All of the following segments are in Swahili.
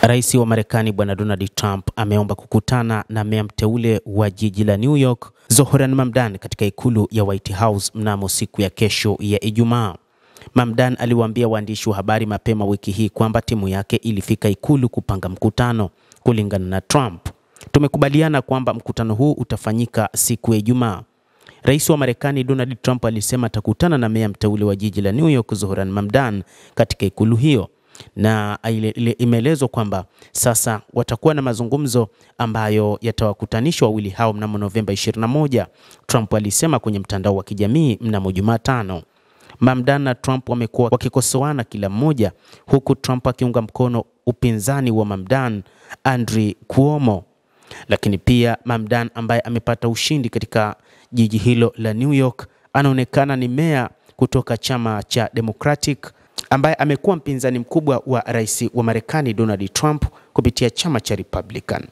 Rais wa Marekani Bwana Donald Trump ameomba kukutana na meya mteule wa jiji la New York, Zohran Mamdani, katika ikulu ya White House mnamo siku ya kesho ya Ijumaa. Mamdani aliwaambia waandishi wa habari mapema wiki hii kwamba timu yake ilifika ikulu kupanga mkutano. Kulingana na Trump, tumekubaliana kwamba mkutano huu utafanyika siku ya Ijumaa. Rais wa Marekani Donald Trump alisema atakutana na meya mteule wa jiji la New York, Zohran Mamdani, katika ikulu hiyo, na imeelezwa kwamba sasa watakuwa na mazungumzo ambayo yatawakutanisha wawili hao mnamo Novemba 21. Trump alisema kwenye mtandao wa kijamii mnamo Jumatano. Mamdani na Trump wamekuwa wakikosoana kila mmoja, huku Trump akiunga mkono upinzani wa Mamdani, Andrew Cuomo. Lakini pia Mamdani, ambaye amepata ushindi katika jiji hilo la New York, anaonekana ni meya kutoka chama cha Democratic ambaye amekuwa mpinzani mkubwa wa rais wa Marekani Donald Trump kupitia chama cha Republican.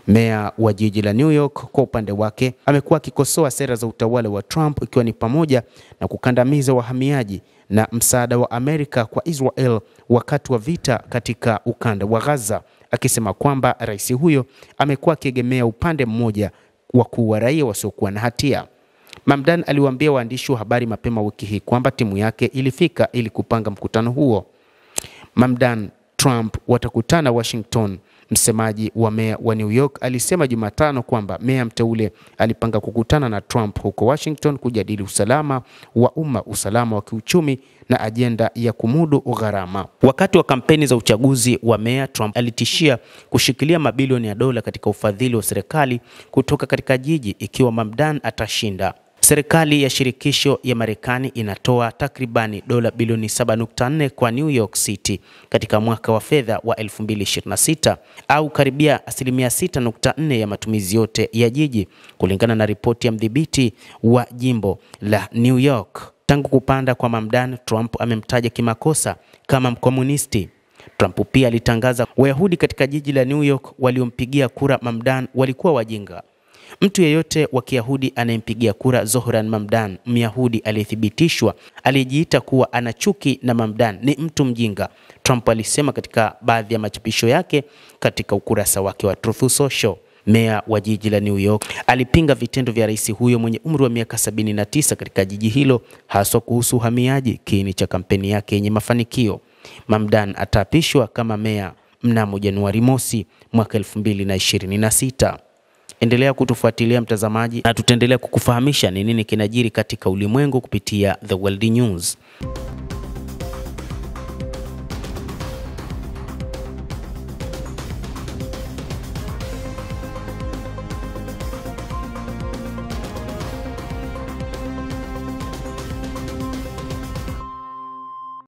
Meya wa jiji la New York kwa upande wake amekuwa akikosoa sera za utawala wa Trump, ikiwa ni pamoja na kukandamiza wahamiaji na msaada wa Amerika kwa Israel wakati wa vita katika ukanda wa Gaza, akisema kwamba rais huyo amekuwa akiegemea upande mmoja wa kuua raia wasiokuwa na hatia. Mamdani aliwaambia waandishi wa habari mapema wiki hii kwamba timu yake ilifika ili kupanga mkutano huo. Mamdani Trump watakutana Washington. Msemaji wa meya wa New York alisema Jumatano kwamba meya mteule alipanga kukutana na Trump huko Washington kujadili usalama wa umma, usalama wa kiuchumi na ajenda ya kumudu gharama. Wakati wa kampeni za uchaguzi wa meya, Trump alitishia kushikilia mabilioni ya dola katika ufadhili wa serikali kutoka katika jiji ikiwa Mamdani atashinda. Serikali ya shirikisho ya Marekani inatoa takribani dola bilioni 7.4 kwa New York City katika mwaka wa fedha wa 2026, au karibia asilimia 6.4 ya matumizi yote ya jiji, kulingana na ripoti ya mdhibiti wa jimbo la New York. Tangu kupanda kwa Mamdani, Trump amemtaja kimakosa kama mkomunisti. Trump pia alitangaza Wayahudi katika jiji la New York waliompigia kura Mamdani walikuwa wajinga. Mtu yeyote wa Kiyahudi anayempigia kura Zohran Mamdani, Myahudi aliyethibitishwa aliyejiita kuwa ana chuki na Mamdani, ni mtu mjinga, Trump alisema katika baadhi ya machapisho yake katika ukurasa wake wa Truth Social. Meya wa jiji la New York alipinga vitendo vya rais huyo mwenye umri wa miaka 79 katika jiji hilo, haswa kuhusu uhamiaji, kiini cha kampeni yake yenye mafanikio. Mamdani ataapishwa kama meya mnamo Januari mosi mwaka 2026. Endelea kutufuatilia mtazamaji, na tutaendelea kukufahamisha ni nini kinajiri katika ulimwengu kupitia The World News.